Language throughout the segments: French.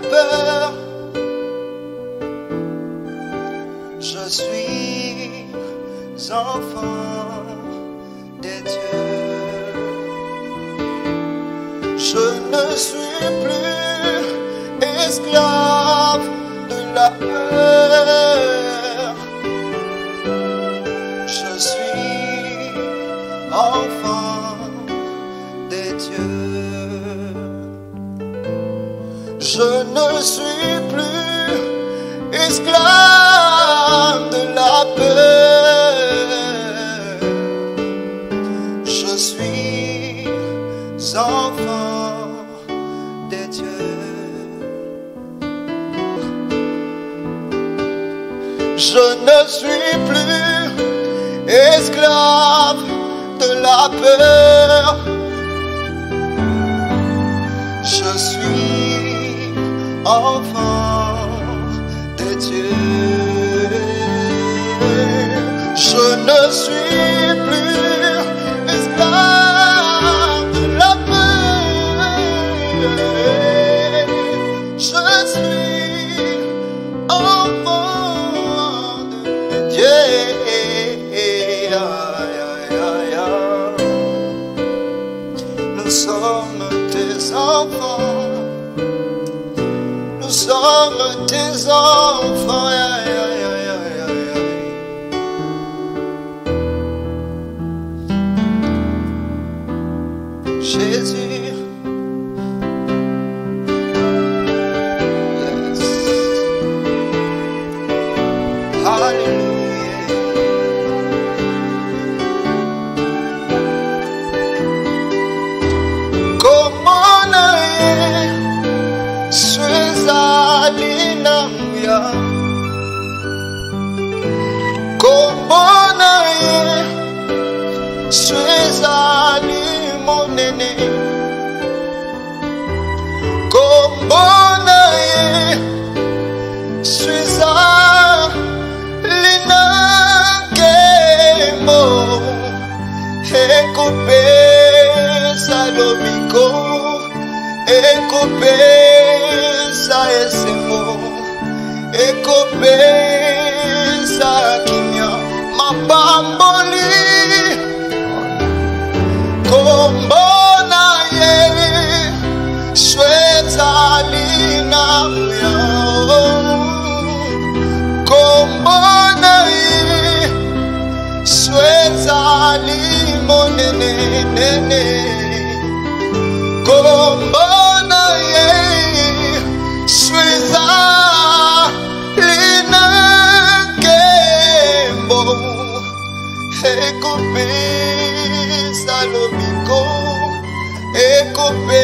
peur. Je suis enfant de Dieu. Je ne suis plus esclave de la peur. Je suis enfant de Dieu. Je ne suis plus esclave de la peur. Je suis enfant de Dieu. Je ne suis plus esclave de la peur. Je suis enfant de Dieu. Je ne suis plus esclave de la peur. Je suis enfant de Dieu. Nous sommes tes enfants. Nous sommes tes enfants. Jésus. Yes. Hallelujah. Comment suis alinamuya. Comment suis alimonene. Comment suis alinakemo. Ekope salomiko. Ekope sa esemo. Ekope sa kinya. Mabamboli. Kombona ye. Shwetalina ya. Kombona ye. Shwetalimonene nene. Kombona ye. Shweza lina kembo. Ekope salomiko. Ekope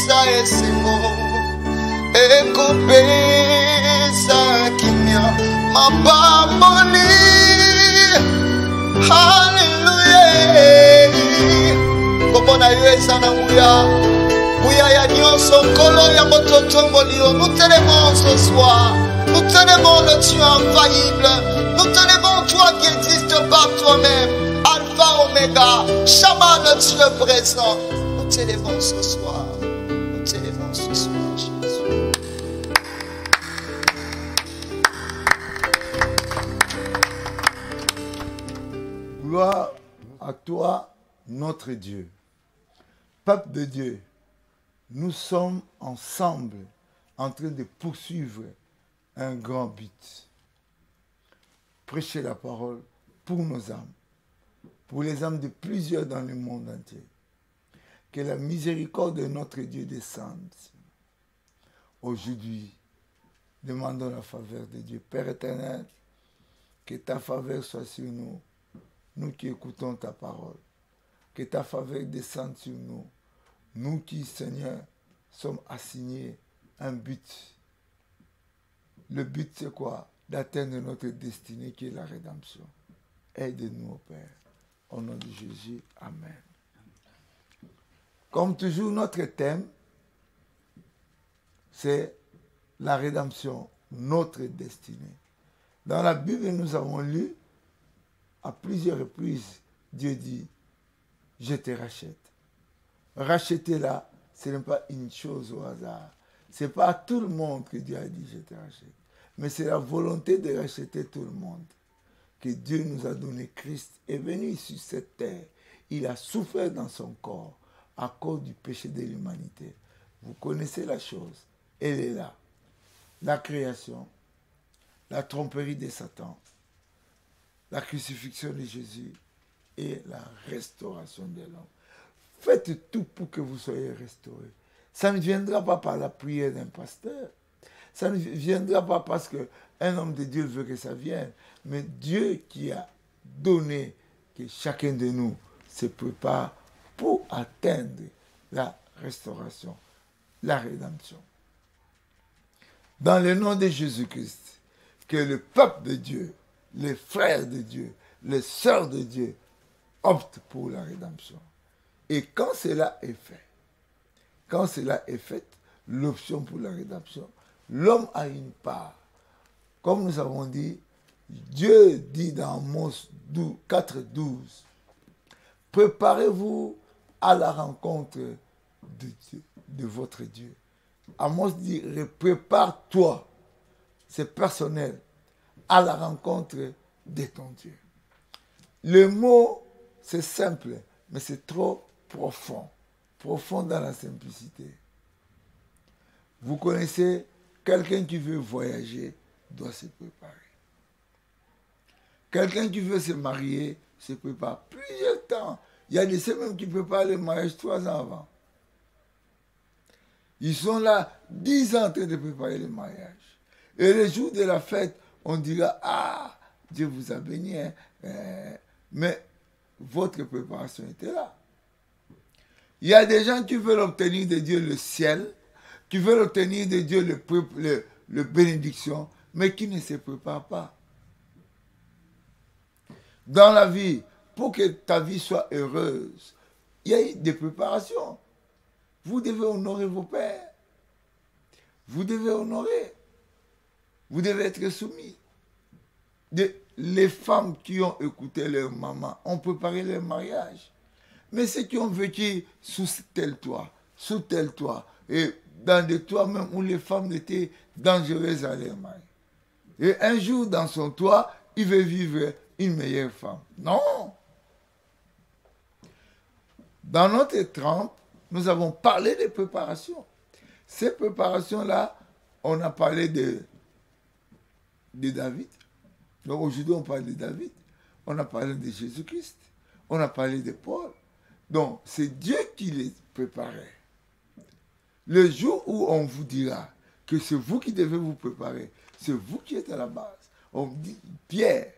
sa esimo. Ekope sa kinya. Mabamboli. Hallelujah. Kombona ye sana muya. Muya ya nyonso kolo ya mototombolio. Nous t'aimons ce soir. Nous t'aimons le Dieu infaillible. Nous t'aimons toi qui existe par toi-même. Alpha, Omega. Shama le Dieu présent. Nous t'aimons ce soir. Nous t'aimons ce soir, Jésus. Gloire à toi, notre Dieu. Peuple de Dieu, nous sommes ensemble en train de poursuivre un grand but. Prêcher la parole pour nos âmes, pour les âmes de plusieurs dans le monde entier. Que la miséricorde de notre Dieu descende. Aujourd'hui, demandons la faveur de Dieu. Père éternel, que ta faveur soit sur nous, nous qui écoutons ta parole. Que ta faveur descende sur nous, nous qui, Seigneur, sommes assignés un but. Le but, c'est quoi? D'atteindre notre destinée qui est la rédemption. Aide-nous, au Père. Au nom de Jésus, Amen. Comme toujours, notre thème, c'est la rédemption, notre destinée. Dans la Bible, nous avons lu à plusieurs reprises, Dieu dit, je te rachète. Racheter là, ce n'est pas une chose au hasard. Ce n'est pas à tout le monde que Dieu a dit je te rachète. Mais c'est la volonté de racheter tout le monde. Que Dieu nous a donné Christ est venu sur cette terre. Il a souffert dans son corps à cause du péché de l'humanité. Vous connaissez la chose. Elle est là. La création, la tromperie de Satan, la crucifixion de Jésus et la restauration de l'homme. Faites tout pour que vous soyez restaurés. Ça ne viendra pas par la prière d'un pasteur. Ça ne viendra pas parce qu'un homme de Dieu veut que ça vienne. Mais Dieu qui a donné que chacun de nous se prépare pour atteindre la restauration, la rédemption. Dans le nom de Jésus-Christ, que le peuple de Dieu, les frères de Dieu, les sœurs de Dieu optent pour la rédemption. Et quand cela est fait, l'option pour la rédemption, l'homme a une part. Comme nous avons dit, Dieu dit dans Amos 4:12, préparez-vous à la rencontre de Dieu, de votre Dieu. Amos dit, prépare-toi, c'est personnel, à la rencontre de ton Dieu. Le mot, c'est simple, mais c'est trop profond dans la simplicité. Vous connaissez, quelqu'un qui veut voyager doit se préparer. Quelqu'un qui veut se marier se prépare plusieurs temps. Il y a des semaines qui préparent le mariage 3 ans avant. Ils sont là 10 ans en train de préparer le mariage. Et le jour de la fête, on dira, ah, Dieu vous a béni, hein. Mais votre préparation était là. Il y a des gens qui veulent obtenir de Dieu le ciel, qui veulent obtenir de Dieu le bénédiction, mais qui ne se préparent pas. Dans la vie, pour que ta vie soit heureuse, il y a des préparations. Vous devez honorer vos pères. Vous devez honorer. Vous devez être soumis. Les femmes qui ont écouté leur maman ont préparé leur mariage. Mais ceux qui ont vécu sous tel toit, et dans des toits même où les femmes étaient dangereuses à leur mari. Et un jour, dans son toit, il veut vivre une meilleure femme. Non! Dans notre trempe, nous avons parlé des préparations. Ces préparations-là, on a parlé de David. Donc aujourd'hui, on parle de David. On a parlé de Jésus-Christ. On a parlé de Paul. Donc, c'est Dieu qui les préparait. Le jour où on vous dira que c'est vous qui devez vous préparer, c'est vous qui êtes à la base. On dit, Pierre,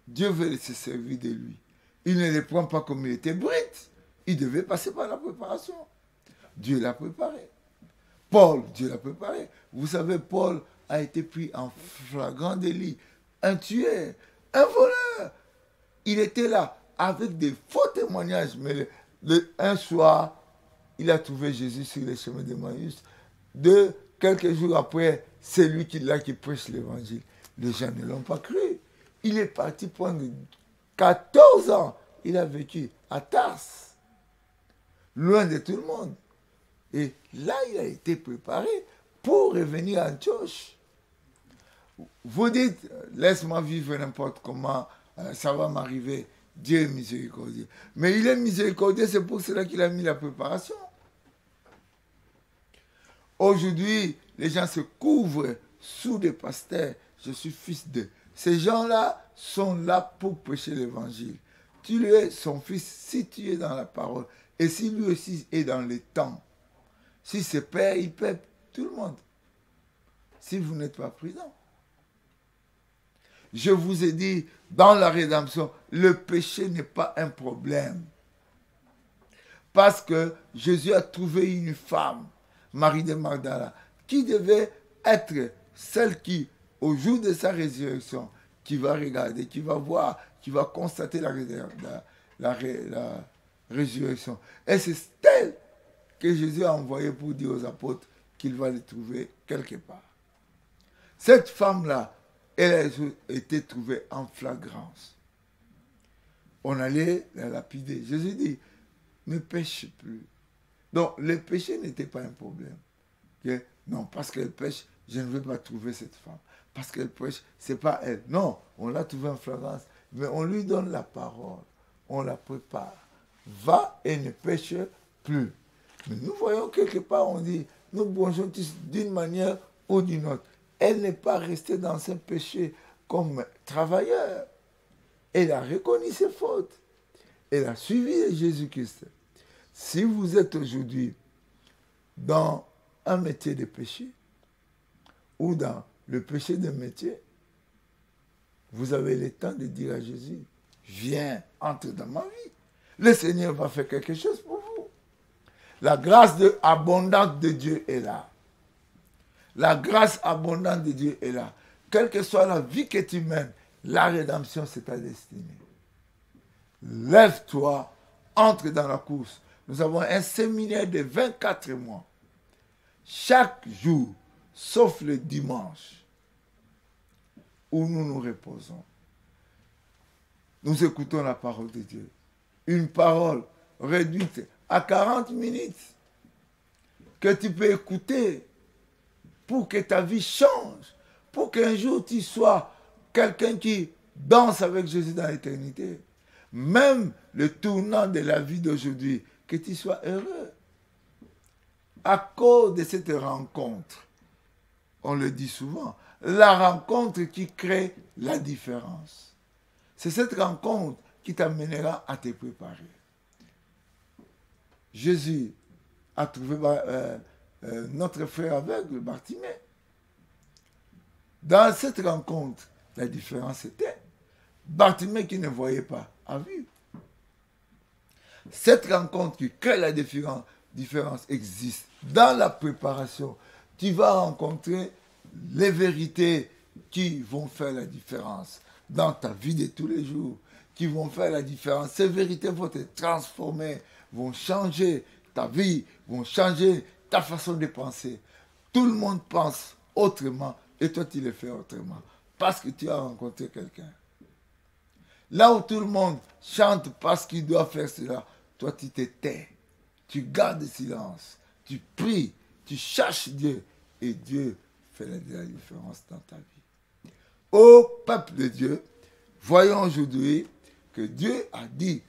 Dieu veut se servir de lui. Il ne le prend pas comme il était brut. Il devait passer par la préparation. Dieu l'a préparé. Paul, Dieu l'a préparé. Vous savez, Paul a été pris en flagrant délit. Un tueur, un voleur. Il était là avec des faux témoignages. Mais un soir, il a trouvé Jésus sur les chemins d'Emmaüs. Quelques jours après, c'est lui qui prêche l'évangile. Les gens ne l'ont pas cru. Il est parti prendre 14 ans. Il a vécu à Tars, loin de tout le monde. Et là, il a été préparé pour revenir à Antioche. Vous dites, laisse-moi vivre n'importe comment, ça va m'arriver. Dieu est miséricordieux. Mais il est miséricordieux, c'est pour cela qu'il a mis la préparation. Aujourd'hui, les gens se couvrent sous des pasteurs. Je suis fils d'eux. Ces gens-là sont là pour prêcher l'évangile. Tu es son fils si tu es dans la parole. Et si lui aussi est dans les temps. Si c'est père, il paie tout le monde. Si vous n'êtes pas prudent. Je vous ai dit, dans la rédemption, le péché n'est pas un problème. Parce que Jésus a trouvé une femme, Marie de Magdala, qui devait être celle qui, au jour de sa résurrection, qui va regarder, qui va voir, qui va constater la résurrection. Et c'est elle que Jésus a envoyé pour dire aux apôtres qu'il va les trouver quelque part. Cette femme-là, elle a été trouvée en flagrance. On allait la lapider. Jésus dit, ne pêche plus. Donc, le péché n'était pas un problème. que non, parce qu'elle pêche, je ne vais pas trouver cette femme. Parce qu'elle pêche, ce n'est pas elle. Non, on l'a trouvée en flagrance, mais on lui donne la parole, on la prépare. Va et ne pêche plus. Mais nous voyons quelque part, on dit, nous bonjour d'une manière ou d'une autre. Elle n'est pas restée dans ce péché comme travailleur. Elle a reconnu ses fautes. Elle a suivi Jésus-Christ. Si vous êtes aujourd'hui dans un métier de péché ou dans le péché de métier, vous avez le temps de dire à Jésus, viens, entre dans ma vie. Le Seigneur va faire quelque chose pour vous. La grâce abondante de Dieu est là. La grâce abondante de Dieu est là. Quelle que soit la vie que tu mènes, la rédemption, c'est ta destinée. Lève-toi, entre dans la course. Nous avons un séminaire de 24 mois. Chaque jour, sauf le dimanche, où nous nous reposons. Nous écoutons la parole de Dieu. Une parole réduite à 40 minutes que tu peux écouter pour que ta vie change, pour qu'un jour tu sois quelqu'un qui danse avec Jésus dans l'éternité. Même le tournant de la vie d'aujourd'hui, que tu sois heureux. À cause de cette rencontre, on le dit souvent, la rencontre qui crée la différence. C'est cette rencontre qui t'amènera à te préparer. Jésus a trouvé notre frère aveugle, Bartimée. Dans cette rencontre, la différence était Bartimée qui ne voyait pas a vu. Cette rencontre qui crée la différence existe. Dans la préparation, tu vas rencontrer les vérités qui vont faire la différence dans ta vie de tous les jours, qui vont faire la différence. Ces vérités vont te transformer, vont changer ta vie, vont changer ta façon de penser. Tout le monde pense autrement et toi tu le fais autrement parce que tu as rencontré quelqu'un. Là où tout le monde chante parce qu'il doit faire cela, toi tu te tais, tu gardes le silence, tu pries, tu cherches Dieu et Dieu fait la différence dans ta vie. Ô peuple de Dieu, voyons aujourd'hui que Dieu a dit,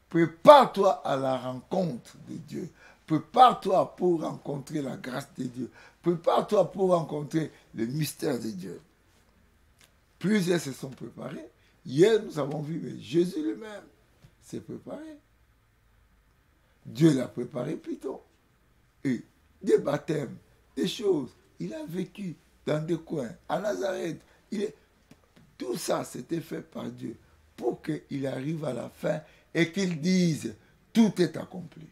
prépare-toi à la rencontre de Dieu. Prépare-toi pour rencontrer la grâce de Dieu. Prépare-toi pour rencontrer le mystère de Dieu. Plusieurs se sont préparés. Hier, nous avons vu, mais Jésus lui-même s'est préparé. Dieu l'a préparé plutôt. Et des baptêmes, des choses, il a vécu dans des coins, à Nazareth. Tout ça, c'était fait par Dieu pour qu'il arrive à la fin et qu'il dise, tout est accompli.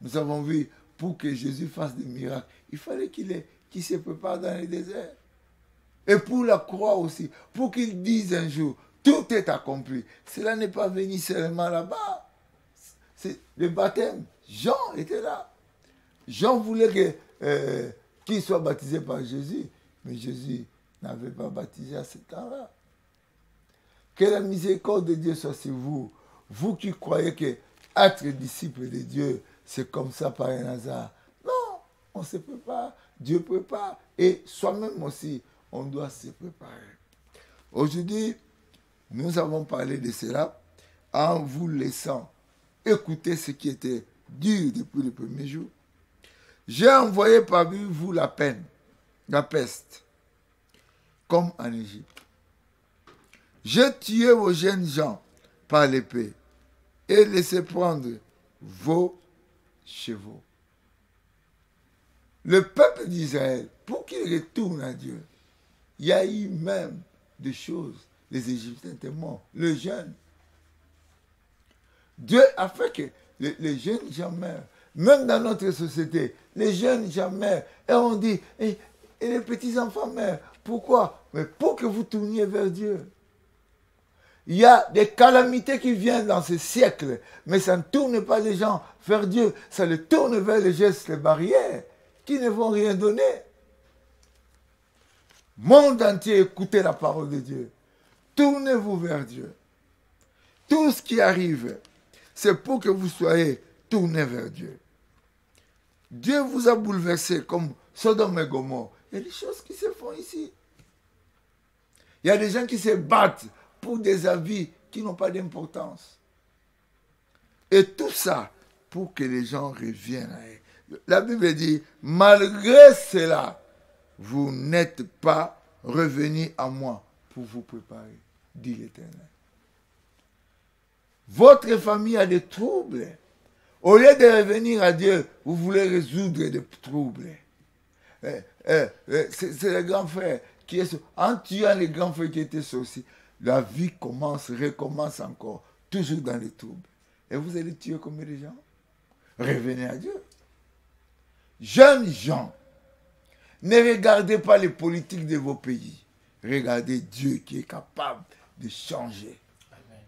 Nous avons vu, pour que Jésus fasse des miracles, il fallait qu'il se prépare dans le désert. Et pour la croix aussi, pour qu'il dise un jour, tout est accompli. Cela n'est pas venu seulement là-bas. C'est le baptême. Jean était là. Jean voulait qu'il soit baptisé par Jésus, mais Jésus n'avait pas baptisé à ce temps-là. Que la miséricorde de Dieu soit sur vous. Vous qui croyez que être disciple de Dieu, c'est comme ça par un hasard. Non, on se prépare. Dieu prépare. Et soi-même aussi, on doit se préparer. Aujourd'hui, nous avons parlé de cela en vous laissant écouter ce qui était dur depuis le premier jour. J'ai envoyé parmi vous la peine, la peste, comme en Égypte. J'ai tué vos jeunes gens par l'épée et laissé prendre vos chevaux. Le peuple d'Israël, pour qu'il retourne à Dieu, il y a eu même des choses. Les Égyptiens étaient morts, les jeunes. Dieu a fait que les jeunes gens meurent. Même dans notre société, les jeunes gens meurent. Et on dit, et les petits-enfants meurent. Pourquoi? Mais pour que vous tourniez vers Dieu. Il y a des calamités qui viennent dans ce siècle, mais ça ne tourne pas les gens vers Dieu. Ça les tourne vers les gestes, les barrières, qui ne vont rien donner. Monde entier, écoutez la parole de Dieu. Tournez-vous vers Dieu. Tout ce qui arrive, c'est pour que vous soyez tournés vers Dieu. Dieu vous a bouleversé comme Sodome et Gomorrhe. Il y a des choses qui se font ici. Il y a des gens qui se battent pour des avis qui n'ont pas d'importance. Et tout ça pour que les gens reviennent à elle. La Bible dit, malgré cela, vous n'êtes pas revenus à moi pour vous préparer, dit l'Éternel. Votre famille a des troubles. Au lieu de revenir à Dieu, vous voulez résoudre des troubles. C'est le grand frère qui est... En tuant les grands frères qui étaient sorciers, la vie recommence encore, toujours dans les troubles. Et vous allez tuer combien de gens? Revenez à Dieu. Jeunes gens, ne regardez pas les politiques de vos pays. Regardez Dieu qui est capable de changer. Amen.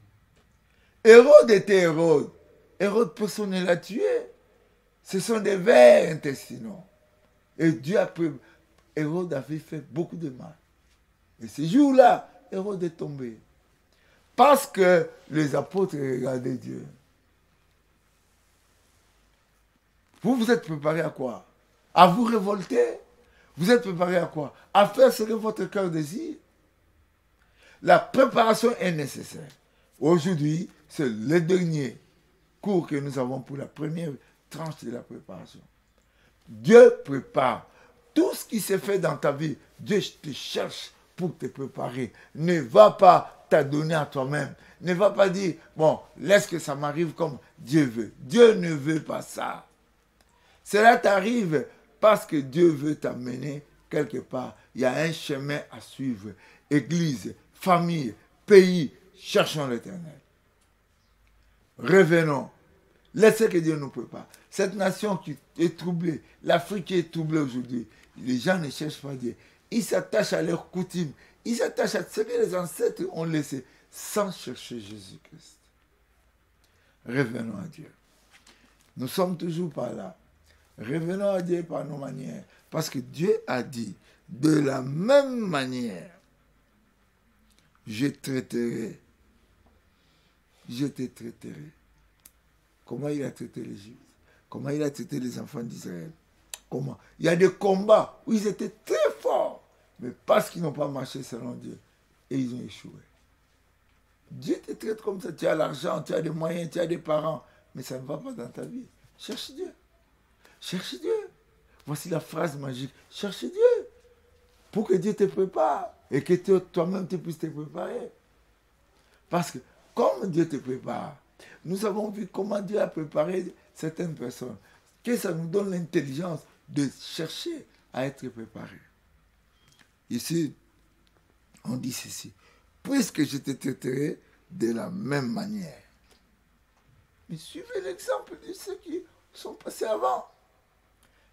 Hérode était Hérode. Hérode, personne ne l'a tué. Ce sont des vers intestinaux. Et Dieu a pris... Hérode avait fait beaucoup de mal. Et ce jour-là, Hérode est tombé. Parce que les apôtres regardaient Dieu. Vous vous êtes préparés à quoi? À vous révolter? Vous êtes préparés à quoi? À faire ce que votre cœur désire? La préparation est nécessaire. Aujourd'hui, c'est le dernier cours que nous avons pour la première tranche de la préparation. Dieu prépare. Tout ce qui s'est fait dans ta vie, Dieu te cherche pour te préparer. Ne va pas t'adonner à toi-même. Ne va pas dire, bon, laisse que ça m'arrive comme Dieu veut. Dieu ne veut pas ça. Cela t'arrive parce que Dieu veut t'amener quelque part. Il y a un chemin à suivre. Église, famille, pays, cherchons l'Éternel. Revenons. Laissez que Dieu nous prépare. Cette nation qui est troublée, l'Afrique qui est troublée aujourd'hui, les gens ne cherchent pas Dieu. Ils s'attachent à leurs coutumes. Ils s'attachent à ce que les ancêtres ont laissé sans chercher Jésus-Christ. Revenons à Dieu. Nous sommes toujours pas là. Revenons à Dieu par nos manières. Parce que Dieu a dit, de la même manière, je te traiterai. Comment il a traité l'Égypte? Comment il a traité les enfants d'Israël? Comment? Il y a des combats où ils étaient très forts, mais parce qu'ils n'ont pas marché selon Dieu, et ils ont échoué. Dieu te traite comme ça. Tu as l'argent, tu as des moyens, tu as des parents, mais ça ne va pas dans ta vie. Cherche Dieu. Cherche Dieu. Voici la phrase magique. Cherche Dieu. Pour que Dieu te prépare et que toi-même tu puisses te préparer. Parce que comme Dieu te prépare, nous avons vu comment Dieu a préparé certaines personnes. Que ça nous donne l'intelligence de chercher à être préparé. Ici, on dit ceci. Puisque je te traiterai de la même manière. Mais suivez l'exemple de ceux qui sont passés avant.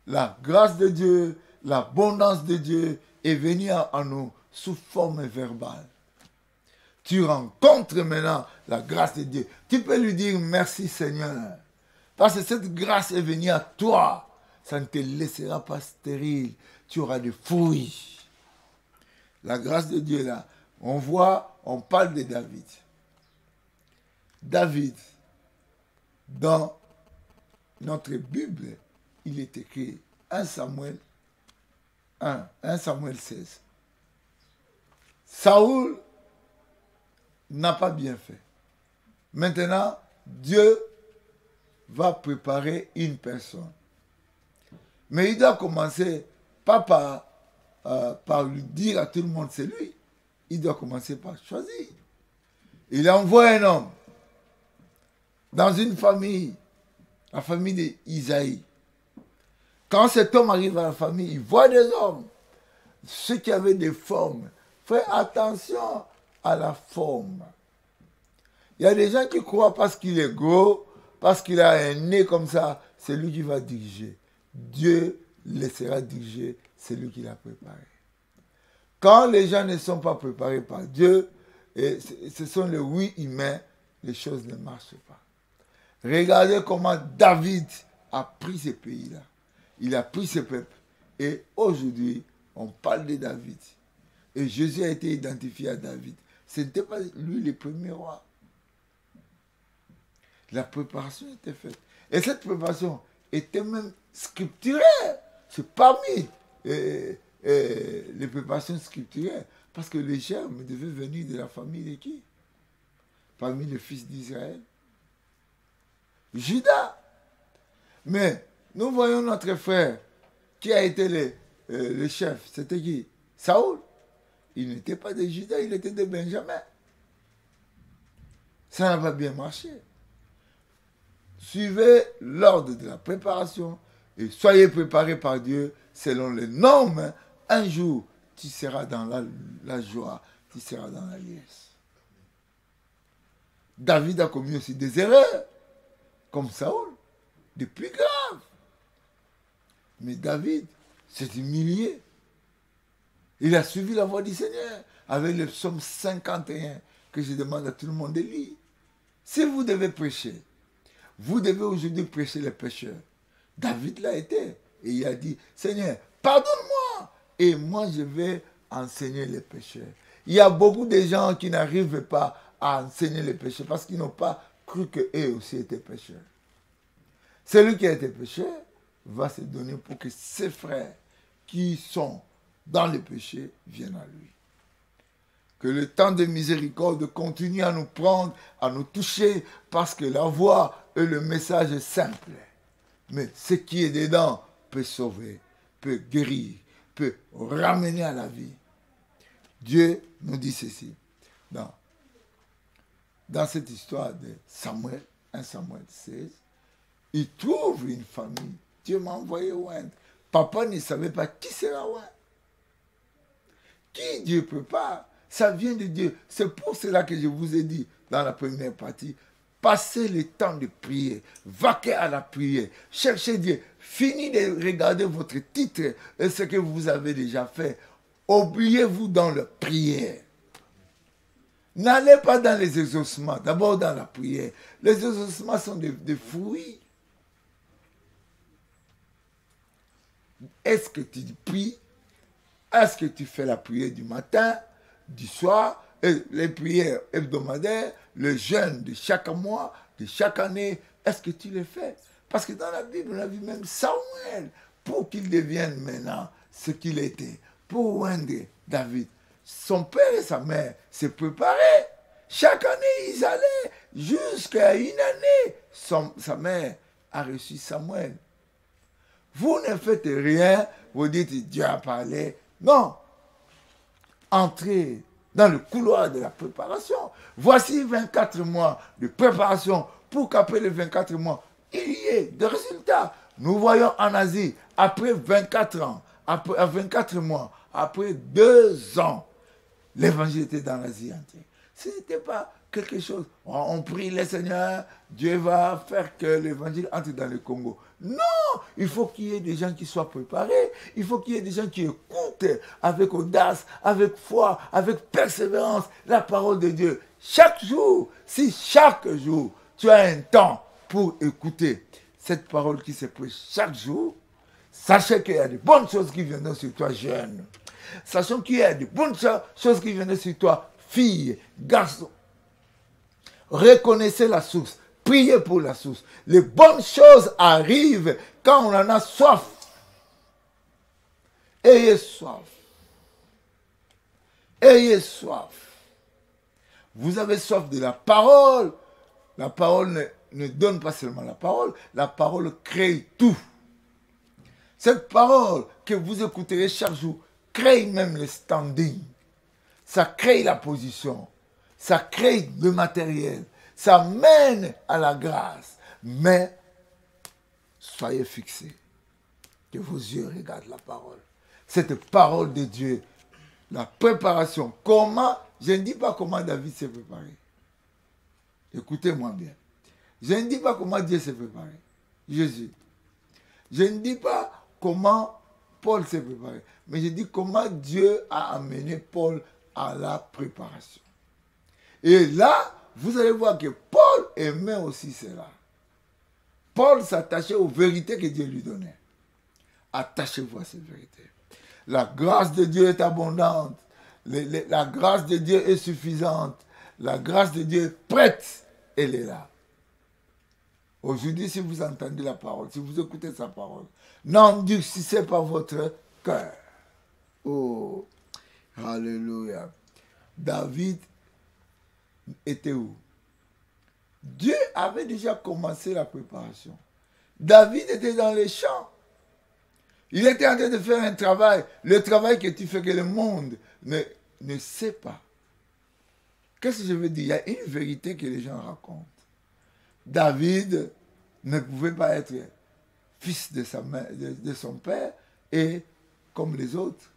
La grâce de Dieu, l'abondance de Dieu est venue en nous sous forme verbale. Tu rencontres maintenant la grâce de Dieu. Tu peux lui dire merci Seigneur. Parce que cette grâce est venue à toi. Ça ne te laissera pas stérile. Tu auras des fruits. La grâce de Dieu là, on parle de David. David, dans notre Bible, il est écrit 1 Samuel 16. Saoul n'a pas bien fait. Maintenant, Dieu va préparer une personne. Mais il doit commencer pas par lui dire à tout le monde c'est lui. Il doit commencer par choisir. Il envoie un homme dans une famille, la famille d'Isaïe. Quand cet homme arrive à la famille, il voit des hommes, ceux qui avaient des formes. Faites attention à la forme. Il y a des gens qui croient parce qu'il est gros, parce qu'il a un nez comme ça, c'est lui qui va diriger. Dieu laissera diriger celui qui l'a préparé. Quand les gens ne sont pas préparés par Dieu, et ce sont les oui humains, les choses ne marchent pas. Regardez comment David a pris ces pays-là. Il a pris ce peuple. Et aujourd'hui, on parle de David. Et Jésus a été identifié à David. Ce n'était pas lui le premier roi. La préparation était faite. Et cette préparation était même scripturaire. C'est parmi les préparations scripturaires. Parce que les germes devaient venir de la famille de qui? Parmi les fils d'Israël. Judas. Mais nous voyons notre frère qui a été le chef. C'était qui? Saoul. Il n'était pas de Judas, il était de Benjamin. Ça n'a pas bien marché. Suivez l'ordre de la préparation et soyez préparés par Dieu selon les normes. Un jour, tu seras dans la joie, tu seras dans la liesse. David a commis aussi des erreurs, comme Saoul, des plus graves. Mais David s'est humilié. Il a suivi la voie du Seigneur avec le psaume 51 que je demande à tout le monde de lire. Si vous devez prêcher, vous devez aujourd'hui prêcher les pécheurs. David l'a été. Et il a dit, Seigneur, pardonne-moi. Et moi, je vais enseigner les pécheurs. Il y a beaucoup de gens qui n'arrivent pas à enseigner les pécheurs parce qu'ils n'ont pas cru qu'eux aussi étaient pécheurs. Celui qui a été pécheur va se donner pour que ses frères qui sont dans le péché viennent à lui. Que le temps de miséricorde continue à nous prendre, à nous toucher, parce que la voix et le message est simple. Mais ce qui est dedans peut sauver, peut guérir, peut ramener à la vie. Dieu nous dit ceci dans cette histoire de Samuel, 1 Samuel 16. Il trouve une famille. Dieu m'a envoyé oindre. Papa ne savait pas qui sera oindre. Qui Dieu prépare, ça vient de Dieu. C'est pour cela que je vous ai dit dans la première partie, passez le temps de prier, vaquez à la prière, cherchez Dieu, finis de regarder votre titre et ce que vous avez déjà fait. Oubliez-vous dans la prière. N'allez pas dans les exaucements, d'abord dans la prière. Les exaucements sont des fruits. Est-ce que tu pries? Est-ce que tu fais la prière du matin, du soir, et les prières hebdomadaires, le jeûne de chaque mois, de chaque année? Est-ce que tu les fais? Parce que dans la Bible, on a vu même Samuel, pour qu'il devienne maintenant ce qu'il était, pour oindre David. Son père et sa mère se préparaient. Chaque année, ils allaient jusqu'à une année. Sa mère a reçu Samuel. Vous ne faites rien, vous dites Dieu a parlé. Non. Entrez dans le couloir de la préparation. Voici 24 mois de préparation pour qu'après les 24 mois, il y ait des résultats. Nous voyons en Asie, après 24 ans, après 24 mois, après 2 ans, l'évangile était dans l'Asie entière. Ce n'était pas quelque chose, on prie le Seigneur, Dieu va faire que l'évangile entre dans le Congo. Non, il faut qu'il y ait des gens qui soient préparés, il faut qu'il y ait des gens qui écoutent avec audace, avec foi, avec persévérance la parole de Dieu. Chaque jour, si chaque jour, tu as un temps pour écouter cette parole qui se prêche chaque jour, sachez qu'il y a de bonnes choses qui viendront sur toi, jeune. Sachons qu'il y a de bonnes choses qui viendront sur toi, fille, garçon. Reconnaissez la source. Priez pour la source. Les bonnes choses arrivent quand on en a soif. Ayez soif. Ayez soif. Vous avez soif de la parole. La parole ne donne pas seulement la parole crée tout. Cette parole que vous écouterez chaque jour crée même le standing. Ça crée la position. Ça crée le matériel. Ça mène à la grâce. Mais soyez fixés. Que vos yeux regardent la parole. Cette parole de Dieu, la préparation. Comment? Je ne dis pas comment David s'est préparé. Écoutez-moi bien. Je ne dis pas comment Dieu s'est préparé. Jésus. Je ne dis pas comment Paul s'est préparé. Mais je dis comment Dieu a amené Paul à la préparation. Et là, vous allez voir que Paul aimait aussi cela. Paul s'attachait aux vérités que Dieu lui donnait. Attachez-vous à ces vérités. La grâce de Dieu est abondante. La grâce de Dieu est suffisante. La grâce de Dieu est prête. Elle est là. Aujourd'hui, si vous entendez la parole, si vous écoutez sa parole, n'endurcissez pas votre cœur. Oh, alléluia. David était où? Dieu avait déjà commencé la préparation. David était dans les champs. Il était en train de faire un travail, le travail que tu fais que le monde ne sait pas. Qu'est-ce que je veux dire? Il y a une vérité que les gens racontent. David ne pouvait pas être fils de son père et comme les autres.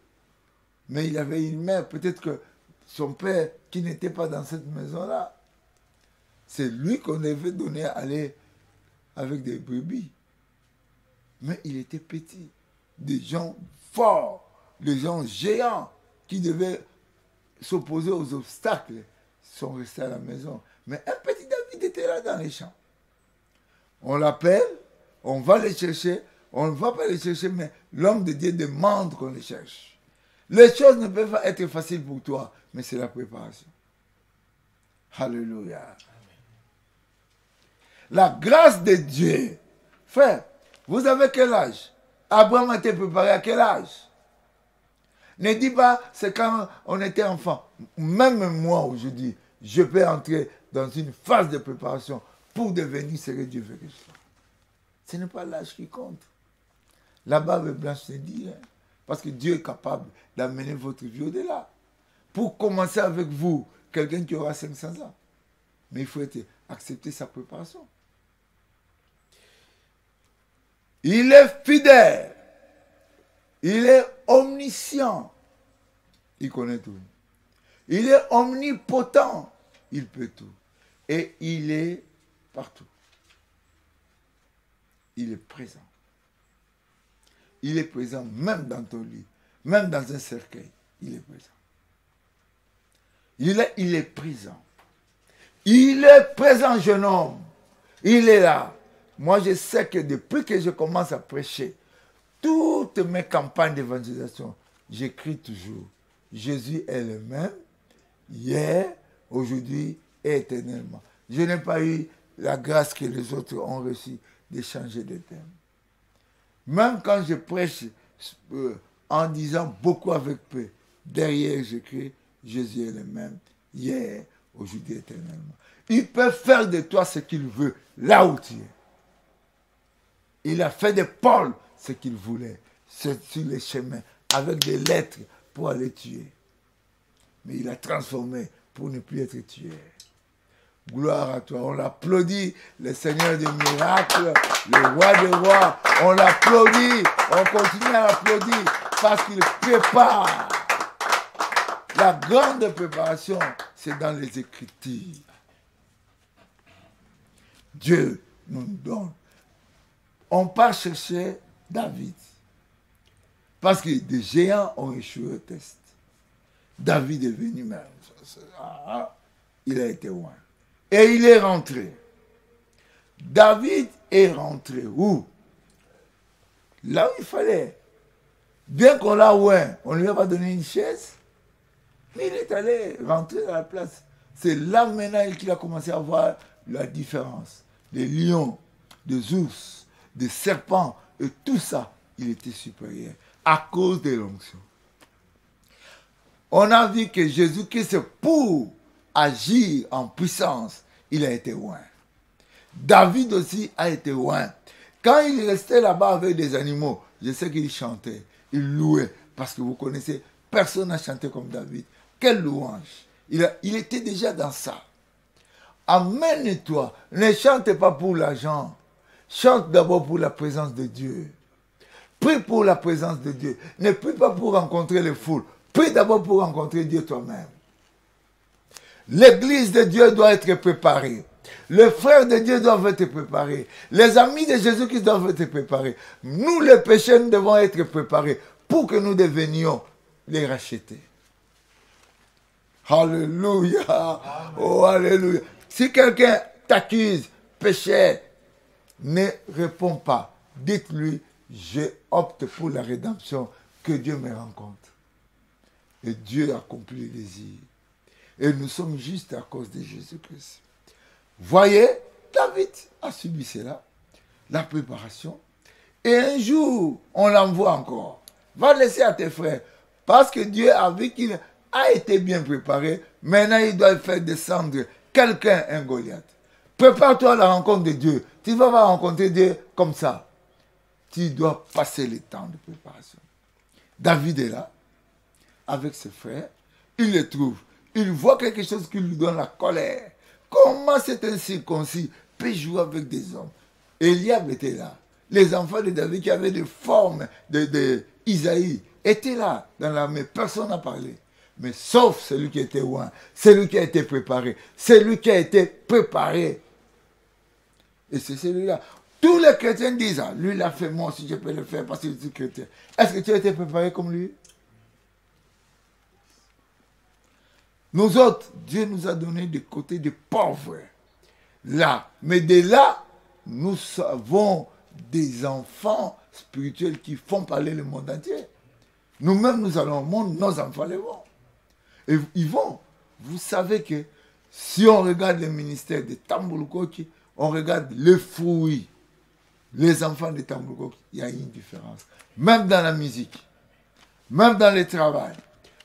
Mais il avait une mère, peut-être que son père qui n'était pas dans cette maison-là, c'est lui qu'on devait donner à aller avec des brebis. Mais il était petit. Des gens forts, des gens géants qui devaient s'opposer aux obstacles sont restés à la maison. Mais un petit David était là dans les champs. On l'appelle, on va les chercher, on ne va pas les chercher, mais l'homme de Dieu demande qu'on les cherche. Les choses ne peuvent pas être faciles pour toi, mais c'est la préparation. Alléluia. La grâce de Dieu. Frère, vous avez quel âge? Abraham a été préparé à quel âge? Ne dis pas, c'est quand on était enfant. Même moi aujourd'hui, je peux entrer dans une phase de préparation pour devenir ce que Dieu veut que je sois. Ce n'est pas l'âge qui compte. La barbe blanche se dit, hein, parce que Dieu est capable d'amener votre vie au-delà. Pour commencer avec vous, quelqu'un qui aura 500 ans. Mais il faut accepter sa préparation. Il est fidèle. Il est omniscient. Il connaît tout. Il est omnipotent. Il peut tout. Et il est partout. Il est présent. Il est présent même dans ton lit, même dans un cercueil. Il est présent. Il est présent. Il est présent, jeune homme. Il est là. Moi, je sais que depuis que je commence à prêcher, toutes mes campagnes d'évangélisation, j'écris toujours. Jésus est le même, hier, aujourd'hui et éternellement. Je n'ai pas eu la grâce que les autres ont reçue de changer de thème. Même quand je prêche en disant beaucoup avec peu, derrière j'écris Jésus est le même, hier, aujourd'hui, éternellement. Il peut faire de toi ce qu'il veut, là où tu es. Il a fait de Paul ce qu'il voulait, sur les chemins, avec des lettres pour aller tuer. Mais il a transformé pour ne plus être tué. Gloire à toi. On l'applaudit, le Seigneur des miracles, le roi des rois. On l'applaudit, on continue à l'applaudir parce qu'il prépare. La grande préparation, c'est dans les Écritures. Dieu nous donne. On part chercher David. Parce que des géants ont échoué au test. David est venu, mais il a été loin. Et il est rentré. David est rentré où? Là où il fallait. Bien qu'on l'a loin, on ne lui a pas donné une chaise. Mais il est allé rentrer dans la place. C'est là maintenant qu'il a commencé à voir la différence. Des lions, des ours, des serpents, et tout ça, il était supérieur à cause de l'onction. On a vu que Jésus-Christ, pour agir en puissance, il a été loin. David aussi a été loin. Quand il restait là-bas avec des animaux, je sais qu'il chantait, il louait, parce que vous connaissez, personne n'a chanté comme David. Quelle louange! Il était déjà dans ça. Amène-toi, ne chante pas pour l'argent, chante d'abord pour la présence de Dieu. Prie pour la présence de Dieu. Ne prie pas pour rencontrer les foules. Prie d'abord pour rencontrer Dieu toi-même. L'église de Dieu doit être préparée. Les frères de Dieu doivent être préparés. Les amis de Jésus-Christ doivent être préparés. Nous, les pécheurs, nous devons être préparés pour que nous devenions les rachetés. Alléluia. Amen. Oh, alléluia. Si quelqu'un t'accuse, pécheur, ne réponds pas. Dites-lui, je opte pour la rédemption, que Dieu me rencontre. Et Dieu accomplit les désirs. Et nous sommes justes à cause de Jésus-Christ. Voyez, David, a subi cela, la préparation. Et un jour, on l'envoie encore. Va laisser à tes frères. Parce que Dieu a vu qu'il a été bien préparé. Maintenant, il doit faire descendre quelqu'un, un Goliath. Prépare-toi à la rencontre de Dieu. Tu ne vas pas rencontrer Dieu comme ça. Tu dois passer le temps de préparation. David est là, avec ses frères. Il les trouve. Il voit quelque chose qui lui donne la colère. Comment cet incirconcis peut jouer avec des hommes? Eliab était là. Les enfants de David qui avaient des formes d'Isaïe étaient là dans l'armée. Personne n'a parlé. Mais sauf celui qui était loin, celui qui a été préparé, celui qui a été préparé. Et c'est celui-là. Tous les chrétiens disent, ah, lui l'a fait, moi aussi je peux le faire parce que je suis chrétien. Est-ce que tu as été préparé comme lui? Nous autres, Dieu nous a donné des côtés de pauvres. Là. Mais de là, nous avons des enfants spirituels qui font parler le monde entier. Nous-mêmes, nous allons au monde, nos enfants les vont. Et ils vont. Vous savez que si on regarde le ministère de Tambolo Koki, on regarde les fruits, les enfants de Tambolo Koki, il y a une différence. Même dans la musique, même dans le travail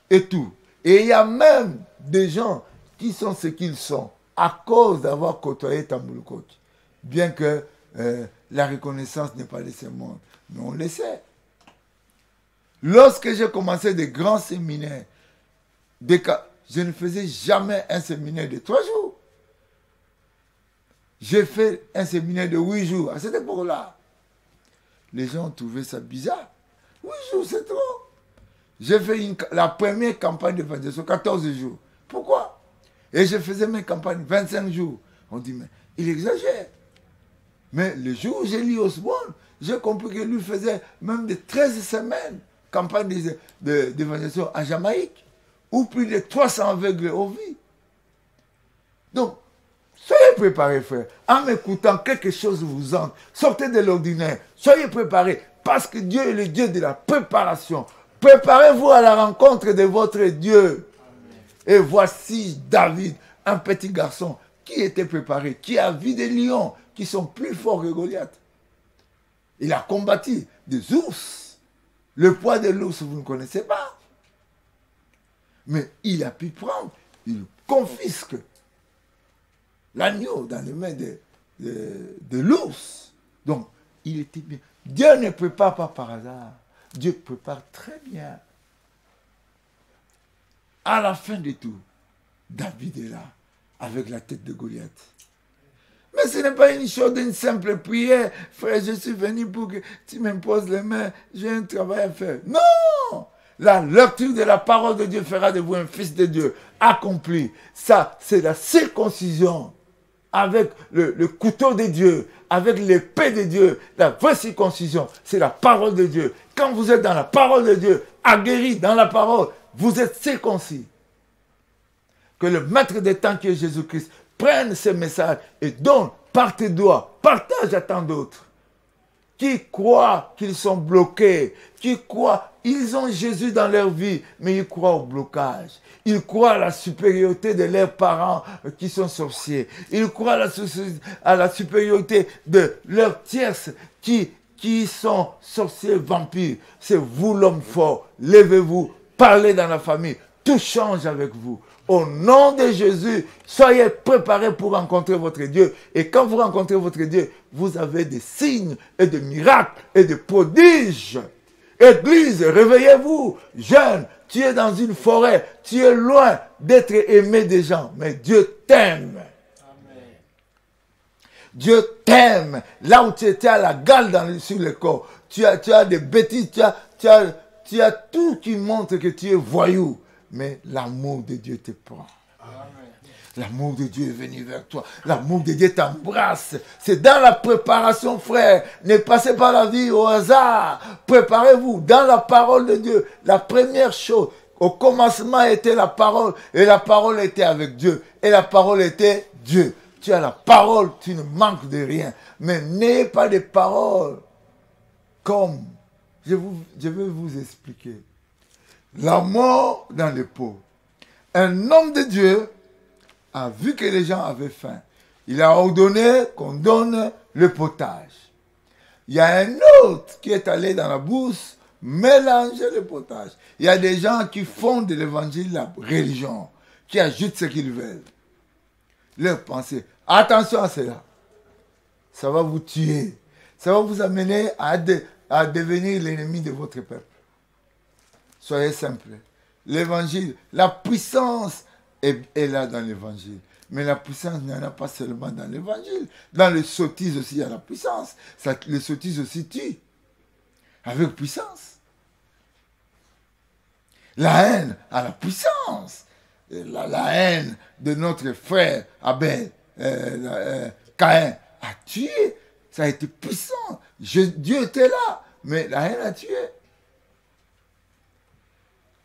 et tout. Et il y a même des gens qui sont ce qu'ils sont à cause d'avoir côtoyé Tambolo Koki. Bien que la reconnaissance n'est pas de ce monde. Mais on le sait. Lorsque j'ai commencé des grands séminaires, je ne faisais jamais un séminaire de 3 jours. J'ai fait un séminaire de 8 jours. À cette époque-là, les gens ont trouvé ça bizarre. 8 jours, c'est trop. J'ai fait la première campagne d'évangélisation 14 jours. Pourquoi? Et je faisais mes campagnes 25 jours. On dit, mais il exagère. Mais le jour où j'ai lu Osborne, j'ai compris que lui faisait même de 13 semaines campagne d'évangélisation en Jamaïque, où plus de 300 aveugles ont vu. Donc, soyez préparés, frère. En m'écoutant, quelque chose vous entre. Sortez de l'ordinaire. Soyez préparés, parce que Dieu est le Dieu de la préparation. Préparez-vous à la rencontre de votre Dieu. Amen. Et voici David, un petit garçon qui était préparé, qui a vu des lions qui sont plus forts que Goliath. Il a combattu des ours. Le poids de l'ours, vous ne connaissez pas. Mais il a pu prendre, il confisque l'agneau dans les mains de l'ours. Donc, il était bien. Dieu ne prépare pas par hasard. Dieu prépare très bien. À la fin de tout, David est là, avec la tête de Goliath. Mais ce n'est pas une chose d'une simple prière. Frère, je suis venu pour que tu m'imposes les mains. J'ai un travail à faire. Non! La lecture de la parole de Dieu fera de vous un fils de Dieu accompli. Ça, c'est la circoncision. Avec le couteau de Dieu, avec l'épée de Dieu, la vraie circoncision, c'est la parole de Dieu. Quand vous êtes dans la parole de Dieu, aguerri dans la parole, vous êtes circoncis. Que le maître des temps qui est Jésus-Christ prenne ce message et donne par tes doigts, partage à tant d'autres qui croient qu'ils sont bloqués, qui croient, ils ont Jésus dans leur vie, mais ils croient au blocage. Ils croient à la supériorité de leurs parents qui sont sorciers. Ils croient à la supériorité de leurs tierces qui sont sorciers vampires. C'est vous l'homme fort. Levez-vous, parlez dans la famille. Tout change avec vous. Au nom de Jésus, soyez préparés pour rencontrer votre Dieu. Et quand vous rencontrez votre Dieu, vous avez des signes et des miracles et des prodiges. Église, réveillez-vous. Jeunes, tu es dans une forêt. Tu es loin d'être aimé des gens. Mais Dieu t'aime. Amen. Dieu t'aime. Là où tu étais à la gale sur le corps. Tu as des bêtises. Tu as tout qui montre que tu es voyou. Mais l'amour de Dieu te prend. L'amour de Dieu est venu vers toi. L'amour de Dieu t'embrasse. C'est dans la préparation, frère. Ne passez pas la vie au hasard. Préparez-vous dans la parole de Dieu. La première chose, au commencement était la parole. Et la parole était avec Dieu. Et la parole était Dieu. Tu as la parole, tu ne manques de rien. Mais n'ayez pas de paroles comme... Je vais vous expliquer. La mort dans les pots. Un homme de Dieu a vu que les gens avaient faim. Il a ordonné qu'on donne le potage. Il y a un autre qui est allé dans la bourse mélanger le potage. Il y a des gens qui font de l'évangile la religion, qui ajoutent ce qu'ils veulent. Leur pensée. Attention à cela. Ça va vous tuer. Ça va vous amener à devenir l'ennemi de votre peuple. Soyez simple. L'évangile, la puissance est là dans l'évangile. Mais la puissance, il n'y en a pas seulement dans l'évangile. Dans les sottises aussi, il y a la puissance. Les sottises aussi tuent. Avec puissance. La haine a la puissance. La haine de notre frère Abel, Caïn, a tué. Ça a été puissant. Dieu était là, mais la haine a tué.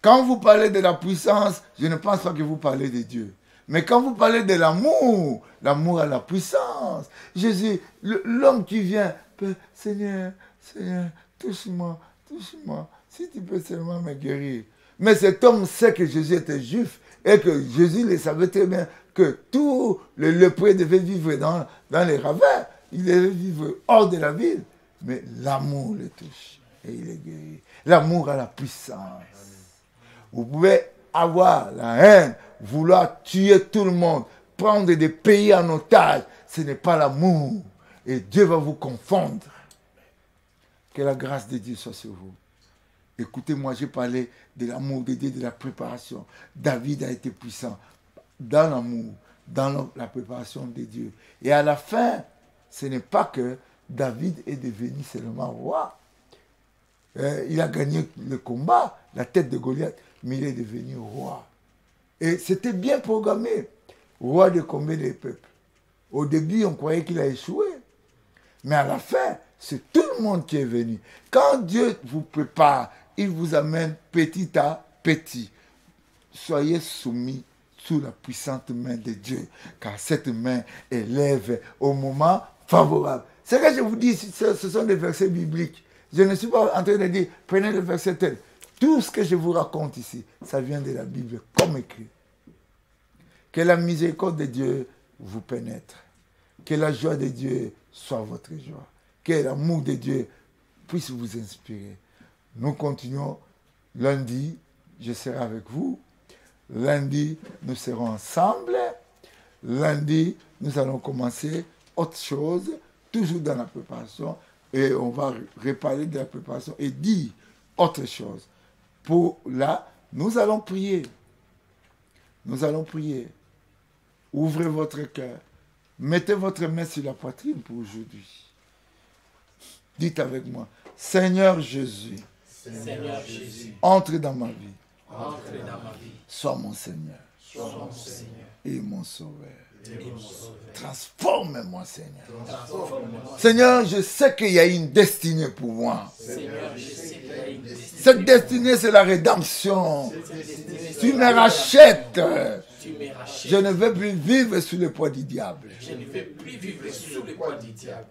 Quand vous parlez de la puissance, je ne pense pas que vous parlez de Dieu. Mais quand vous parlez de l'amour, l'amour a la puissance. Jésus, l'homme qui vient, Seigneur, touche-moi, si tu peux seulement me guérir. Mais cet homme sait que Jésus était juif et que Jésus le savait très bien que tout le lépreux devait vivre dans les ravins. Il devait vivre hors de la ville. Mais l'amour le touche et il est guéri. L'amour a la puissance. Vous pouvez avoir la haine, vouloir tuer tout le monde, prendre des pays en otage. Ce n'est pas l'amour. Et Dieu va vous confondre. Que la grâce de Dieu soit sur vous. Écoutez-moi, j'ai parlé de l'amour de Dieu, de la préparation. David a été puissant dans l'amour, dans la préparation de Dieu. Et à la fin, ce n'est pas que David est devenu seulement roi. Il a gagné le combat, la tête de Goliath, mais il est devenu roi. Et c'était bien programmé. Roi de combien de peuples? Au début, on croyait qu'il a échoué. Mais à la fin, c'est tout le monde qui est venu. Quand Dieu vous prépare, il vous amène petit à petit. Soyez soumis sous la puissante main de Dieu, car cette main élève au moment favorable. Ce que je vous dis, ce sont des versets bibliques. Je ne suis pas en train de dire, prenez le verset tel. Tout ce que je vous raconte ici, ça vient de la Bible, comme écrit. Que la miséricorde de Dieu vous pénètre. Que la joie de Dieu soit votre joie. Que l'amour de Dieu puisse vous inspirer. Nous continuons. Lundi, je serai avec vous. Lundi, nous serons ensemble. Lundi, nous allons commencer autre chose, toujours dans la préparation. Et on va reparler de la préparation et dire autre chose. Pour là, nous allons prier. Nous allons prier. Ouvrez votre cœur. Mettez votre main sur la poitrine pour aujourd'hui. Dites avec moi, Seigneur Jésus, entre dans ma vie. Sois mon Seigneur. Et mon Sauveur. Transforme-moi, Seigneur. Seigneur, je sais qu'il y a une destinée pour moi. Cette destinée, c'est la rédemption. Tu me rachètes. Je ne veux plus vivre sous le poids du diable.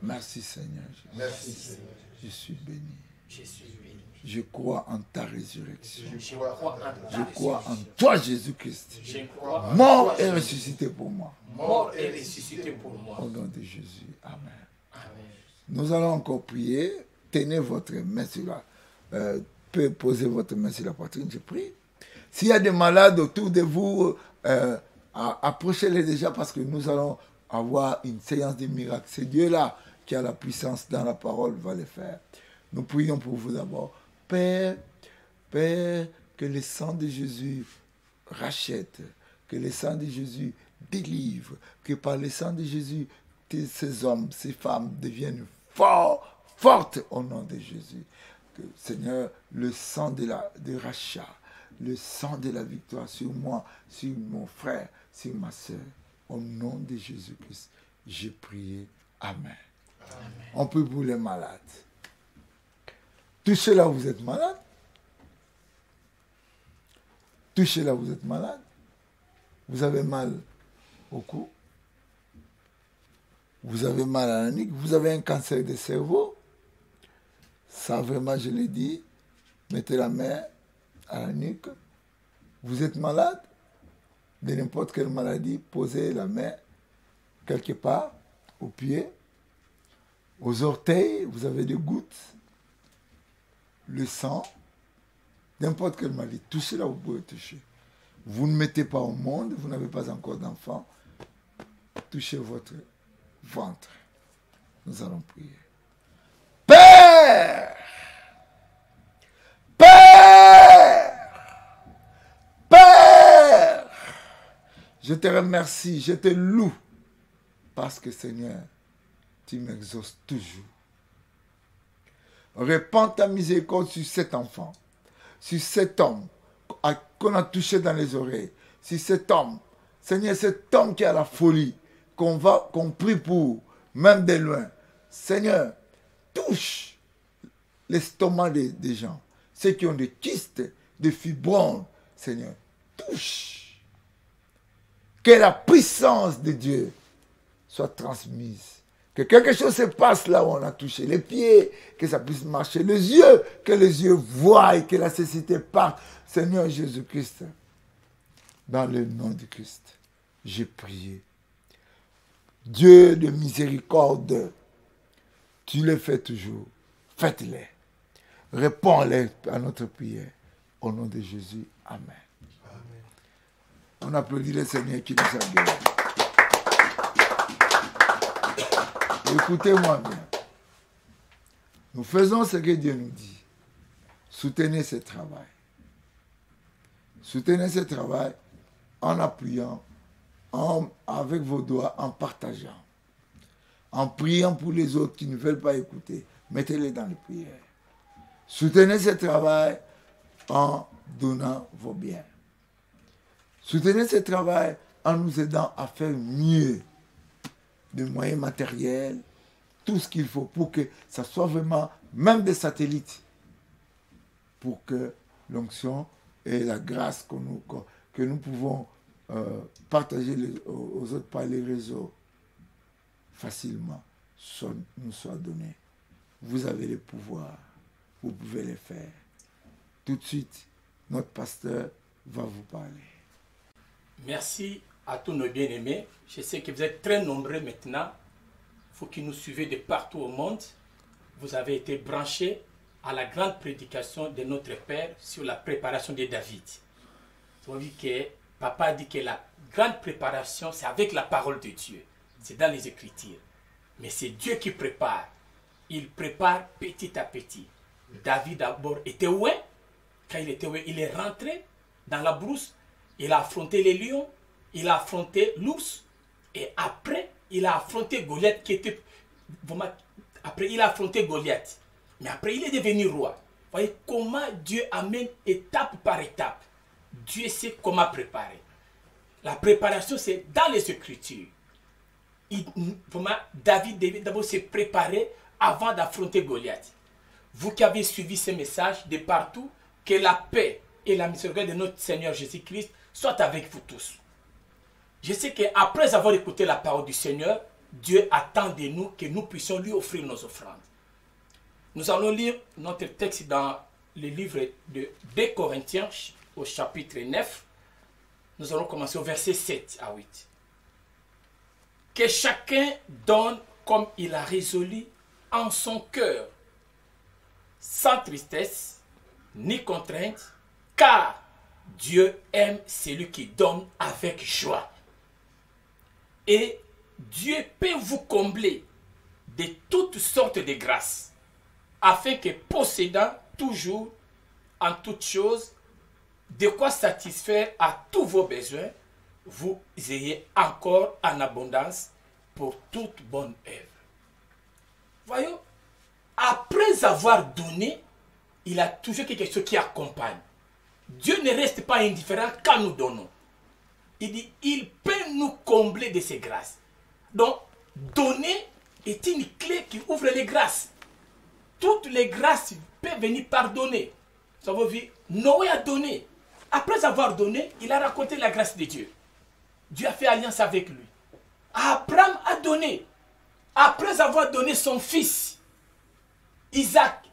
Merci, Seigneur. Je suis béni. Je crois en ta résurrection. Je crois en toi, Jésus-Christ. Mort et ressuscité pour moi. Au nom de Jésus. Amen. Nous allons encore prier. Tenez votre main sur la... posez votre main sur la poitrine, je prie. S'il y a des malades autour de vous, approchez-les déjà parce que nous allons avoir une séance de miracles. C'est Dieu-là qui a la puissance dans la parole, va le faire. Nous prions pour vous d'abord. Père, que le sang de Jésus rachète, que le sang de Jésus délivre, que par le sang de Jésus, ces hommes, ces femmes deviennent fortes au nom de Jésus. Que, Seigneur, le sang de rachat, le sang de la victoire sur moi, sur mon frère, sur ma soeur, au nom de Jésus-Christ, j'ai prié. Amen. On prie pour les malades. Touchez là où vous êtes malade. Touchez là où vous êtes malade. Vous avez mal au cou. Vous avez mal à la nuque. Vous avez un cancer de cerveau. Ça vraiment, je l'ai dit. Mettez la main à la nuque. Vous êtes malade de n'importe quelle maladie. Posez la main. quelque part, aux pieds, aux orteils, vous avez des gouttes, le sang, n'importe quelle maladie. Touchez là, vous pouvez toucher. Vous ne mettez pas au monde, vous n'avez pas encore d'enfant. Touchez votre ventre. Nous allons prier. Père! Père! Père! Je te remercie, je te loue, parce que Seigneur, tu m'exauces toujours. Répands ta miséricorde sur cet enfant, sur cet homme qu'on a touché dans les oreilles, sur cet homme. Seigneur, cet homme qui a la folie, qu'on prie pour, même de loin. Seigneur, touche l'estomac des gens, ceux qui ont des kystes, des fibromes. Seigneur, touche. Que la puissance de Dieu soit transmise. Que quelque chose se passe là où on a touché. Les pieds, que ça puisse marcher. Les yeux, que les yeux voient et que la cécité parte. Seigneur Jésus-Christ, dans le nom de Christ, j'ai prié. Dieu de miséricorde, tu le fais toujours. Faites-les. Réponds-les à notre prière. Au nom de Jésus. Amen. Amen. On applaudit le Seigneur qui nous a guéris. Écoutez-moi bien. Nous faisons ce que Dieu nous dit. Soutenez ce travail. Soutenez ce travail en appuyant, avec vos doigts, en partageant, en priant pour les autres qui ne veulent pas écouter. Mettez-les dans les prières. Soutenez ce travail en donnant vos biens. Soutenez ce travail en nous aidant à faire mieux, de moyens matériels, tout ce qu'il faut pour que ça soit vraiment, même des satellites, pour que l'onction et la grâce que nous pouvons partager aux autres par les réseaux facilement nous soient donnés. Vous avez le pouvoir, vous pouvez les faire. Tout de suite, notre pasteur va vous parler. Merci à tous nos bien-aimés. Je sais que vous êtes très nombreux maintenant. Vous qui nous suivez de partout au monde, vous avez été branchés à la grande prédication de notre Père sur la préparation de David. Vous avez vu que Papa dit que la grande préparation, c'est avec la parole de Dieu. C'est dans les Écritures. Mais c'est Dieu qui prépare. Il prépare petit à petit. David d'abord était où? Quand il était où? Il est rentré dans la brousse. Il a affronté les lions. Il a affronté l'ours. Et après, il a affronté Goliath qui était... Après, il a affronté Goliath. Mais après, il est devenu roi. Vous voyez comment Dieu amène étape par étape. Dieu sait comment préparer. La préparation, c'est dans les Écritures. David devait d'abord se préparer avant d'affronter Goliath. Vous qui avez suivi ces messages de partout, que la paix et la miséricorde de notre Seigneur Jésus-Christ soient avec vous tous. Je sais qu'après avoir écouté la parole du Seigneur, Dieu attend de nous que nous puissions lui offrir nos offrandes. Nous allons lire notre texte dans le livre de 2 Corinthiens au chapitre 9. Nous allons commencer au verset 7 à 8. Que chacun donne comme il a résolu en son cœur, sans tristesse ni contrainte, car Dieu aime celui qui donne avec joie. Et Dieu peut vous combler de toutes sortes de grâces, afin que possédant toujours en toutes choses de quoi satisfaire à tous vos besoins, vous ayez encore en abondance pour toute bonne œuvre. Voyons, après avoir donné, il y a toujours quelque chose qui accompagne. Dieu ne reste pas indifférent quand nous donnons. Il dit, il peut nous combler de ses grâces. Donc, donner est une clé qui ouvre les grâces. Toutes les grâces peuvent venir pardonner. Ça veut dire, Noé a donné. Après avoir donné, il a raconté la grâce de Dieu. Dieu a fait alliance avec lui. Abraham a donné. Après avoir donné son fils, Isaac,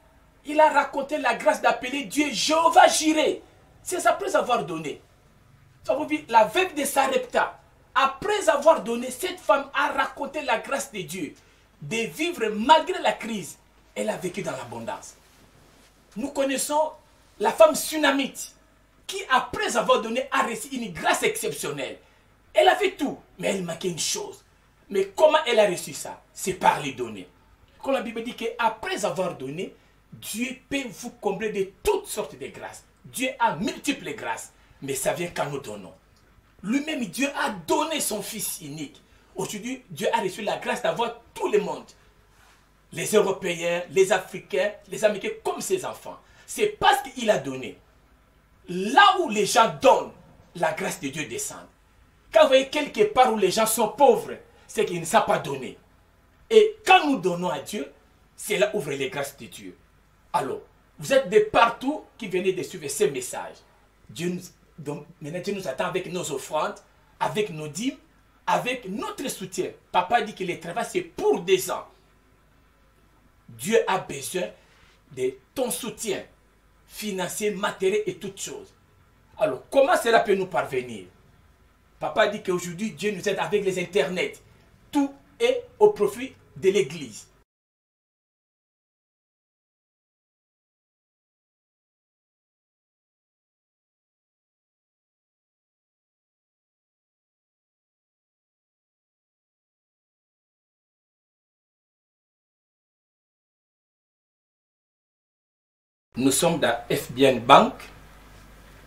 il a raconté la grâce d'appeler Dieu Jéhovah Jireh. C'est après avoir donné. Ça veut dire, la veuve de Sarepta, après avoir donné, cette femme a raconté la grâce de Dieu, de vivre malgré la crise. Elle a vécu dans l'abondance. Nous connaissons la femme Sunamite, qui après avoir donné a reçu une grâce exceptionnelle. Elle avait tout, mais elle manquait une chose. Mais comment elle a reçu ça? C'est par les donner. Quand la Bible dit qu'après avoir donné, Dieu peut vous combler de toutes sortes de grâces. Dieu a multiples grâces, mais ça vient quand nous donnons. Lui-même, Dieu a donné son Fils unique. Aujourd'hui, Dieu a reçu la grâce d'avoir tout le monde. Les Européens, les Africains, les Américains, comme ses enfants. C'est parce qu'il a donné. Là où les gens donnent, la grâce de Dieu descend. Quand vous voyez quelque part où les gens sont pauvres, c'est qu'ils ne savent pas donner. Et quand nous donnons à Dieu, c'est là ouvre les grâces de Dieu. Alors, vous êtes de partout qui venez de suivre ces messages. Maintenant, Dieu nous attend avec nos offrandes, avec nos dîmes, avec notre soutien. Papa dit que le travail, c'est pour des ans. Dieu a besoin de ton soutien financier, matériel et toutes choses. Alors, comment cela peut nous parvenir? Papa dit qu'aujourd'hui, Dieu nous aide avec les internets. Tout est au profit de l'Église. Nous sommes dans FBN Bank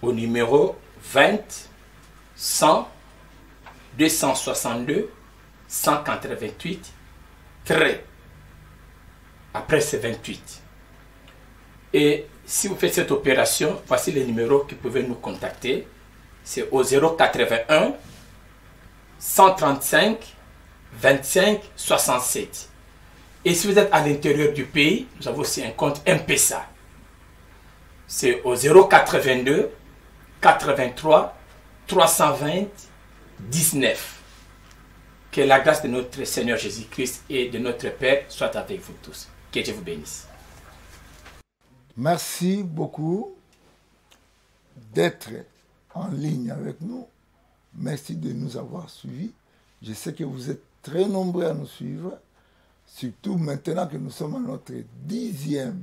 au numéro 20 100 262 188 trait. Après c'est 28. Et si vous faites cette opération, voici les numéros que vous pouvez nous contacter. C'est au 081 135 25 67. Et si vous êtes à l'intérieur du pays, nous avons aussi un compte M-Pesa. C'est au 082 83 320 19. Que la grâce de notre Seigneur Jésus-Christ et de notre Père soit avec vous tous. Que Dieu vous bénisse. Merci beaucoup d'être en ligne avec nous. Merci de nous avoir suivis. Je sais que vous êtes très nombreux à nous suivre, surtout maintenant que nous sommes à notre 10e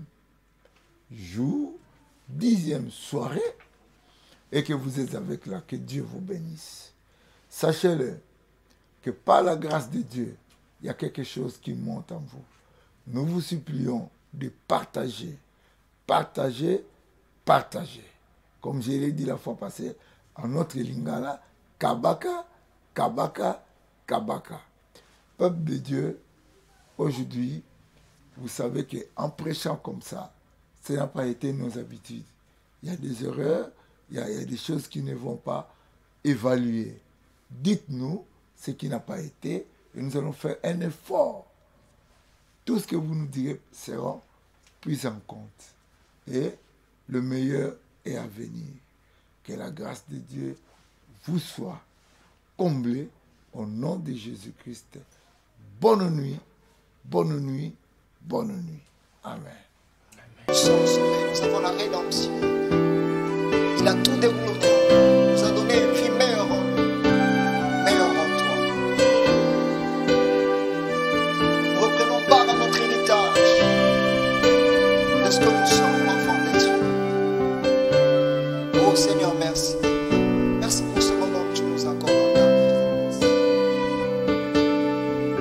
jour, 10e soirée, et que vous êtes avec là. Que Dieu vous bénisse. Sachez-le, que par la grâce de Dieu, il y a quelque chose qui monte en vous. Nous vous supplions de partager, partager, partager. Comme je l'ai dit la fois passée, en notre lingala, kabaka, kabaka, kabaka. Peuple de Dieu, aujourd'hui, vous savez qu'en prêchant comme ça n'a pas été nos habitudes. Il y a des erreurs, il y a des choses qui ne vont pas évaluer. Dites-nous ce qui n'a pas été et nous allons faire un effort. Tout ce que vous nous direz sera pris en compte. Et le meilleur est à venir. Que la grâce de Dieu vous soit comblée au nom de Jésus-Christ. Bonne nuit, bonne nuit, bonne nuit. Amen. Nous avons la rédemption. Il a tout déroulé. Il nous a donné une vie meilleure en toi. Nous reprenons part à notre héritage de ce que nous sommes, enfants de Dieu. Oh Seigneur, merci. Merci pour ce moment que tu nous accordes en ta présence.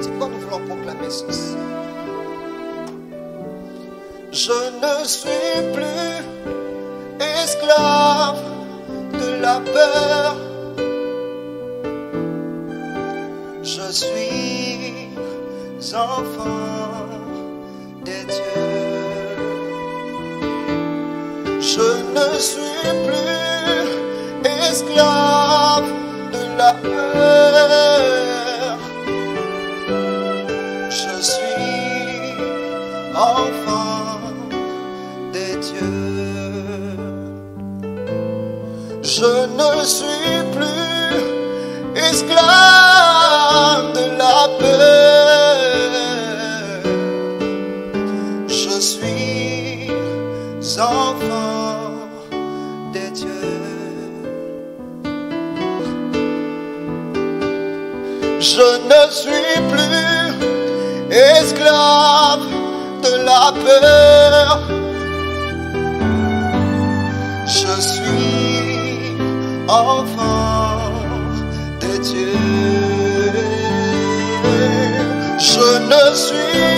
C'est pourquoi nous voulons proclamer ceci. Je ne suis plus esclave de la peur. Je suis enfant des dieux. Je ne suis plus esclave de la peur. Je suis enfant des dieux. Je ne suis plus esclave de la peur. Je suis enfant des dieux. Je ne suis plus esclave de la peur. Je suis enfant de Dieu. Je ne suis